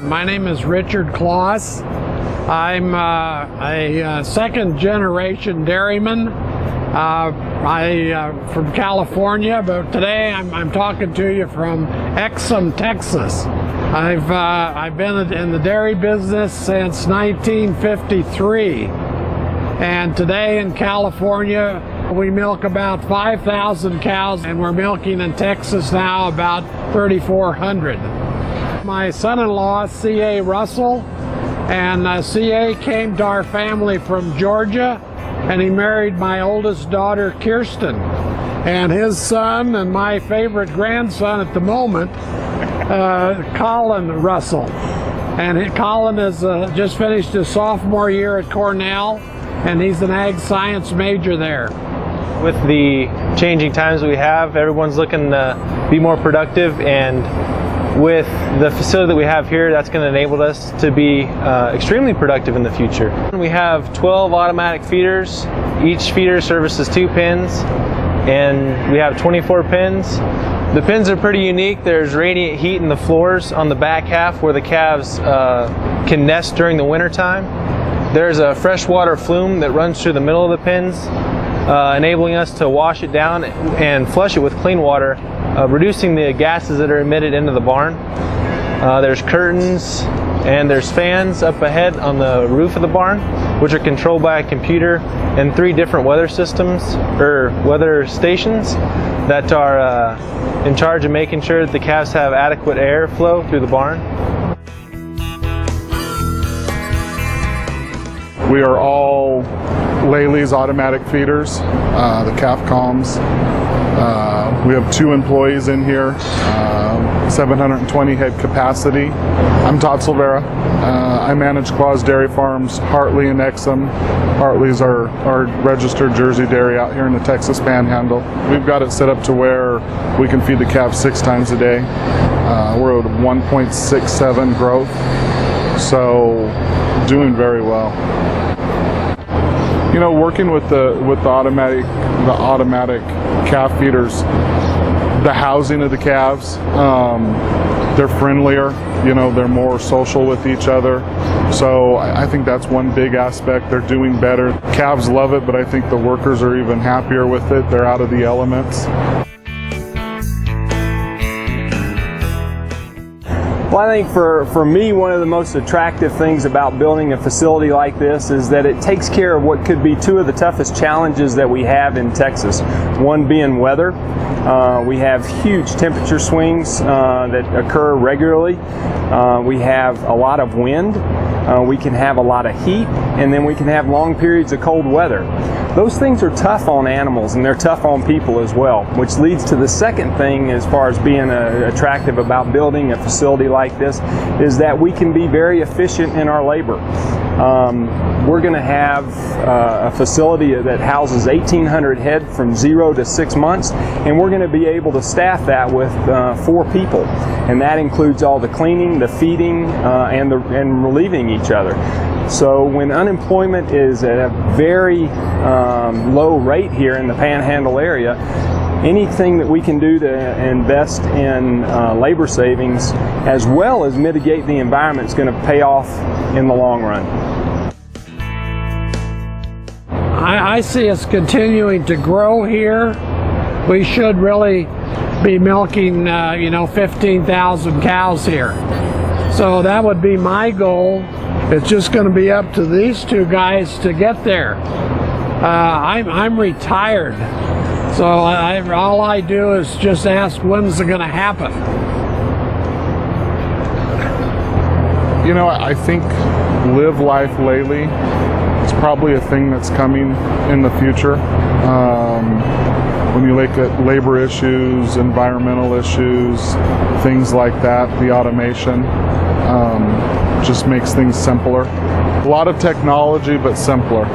My name is Richard Kloss. I'm a second generation dairyman. I'm from California, but today I'm talking to you from Exum, Texas. I've been in the dairy business since 1953, and today in California we milk about 5,000 cows, and we're milking in Texas now about 3,400. My son-in-law, C.A. Russell, and C.A. came to our family from Georgia, and he married my oldest daughter, Kirsten. And his son and my favorite grandson at the moment, Colin Russell. And Colin has just finished his sophomore year at Cornell, and he's an ag science major there. With the changing times we have, everyone's looking to be more productive, and with the facility that we have here, that's going to enable us to be extremely productive in the future. We have 12 automatic feeders. Each feeder services 2 pens, and we have 24 pens. The pens are pretty unique. There's radiant heat in the floors on the back half where the calves can nest during the winter time. There's a freshwater flume that runs through the middle of the pens, enabling us to wash it down and flush it with clean water, reducing the gases that are emitted into the barn. There's curtains and there's fans up ahead on the roof of the barn, which are controlled by a computer, and 3 different weather systems, or weather stations, that are in charge of making sure that the calves have adequate air flow through the barn. We are all Lely's automatic feeders, the calf calms. We have 2 employees in here, 720 head capacity. I'm Todd Silvera. I manage Claus Dairy Farms, Hartley and Exum. Hartley's our registered Jersey dairy out here in the Texas Panhandle. We've got it set up to where we can feed the calves 6 times a day. We're at 1.67 growth, so doing very well. You know, working with the automatic calf feeders, the housing of the calves, they're friendlier. You know, they're more social with each other. So I think that's one big aspect. They're doing better. Calves love it, but I think the workers are even happier with it. They're out of the elements. Well, I think for me, one of the most attractive things about building a facility like this is that it takes care of what could be 2 of the toughest challenges that we have in Texas. One being weather. We have huge temperature swings that occur regularly. We have a lot of wind. We can have a lot of heat, and then we can have long periods of cold weather. Those things are tough on animals, and they're tough on people as well, which leads to the second thing as far as being attractive about building a facility like this, is that we can be very efficient in our labor. We're going to have a facility that houses 1,800 head from 0 to 6 months, and we're going to be able to staff that with 4 people, and that includes all the cleaning, the feeding, and relieving each other. So when unemployment is at a very low rate here in the Panhandle area, anything that we can do to invest in labor savings as well as mitigate the environment is going to pay off in the long run. I see us continuing to grow here. We should really be milking 15,000 cows here. So that would be my goal. It's just going to be up to these 2 guys to get there. I'm retired, so all I do is just ask, when's it going to happen? You know, I think Live Life Lely is probably a thing that's coming in the future. When you look at labor issues, environmental issues, things like that, the automation just makes things simpler. A lot of technology, but simpler.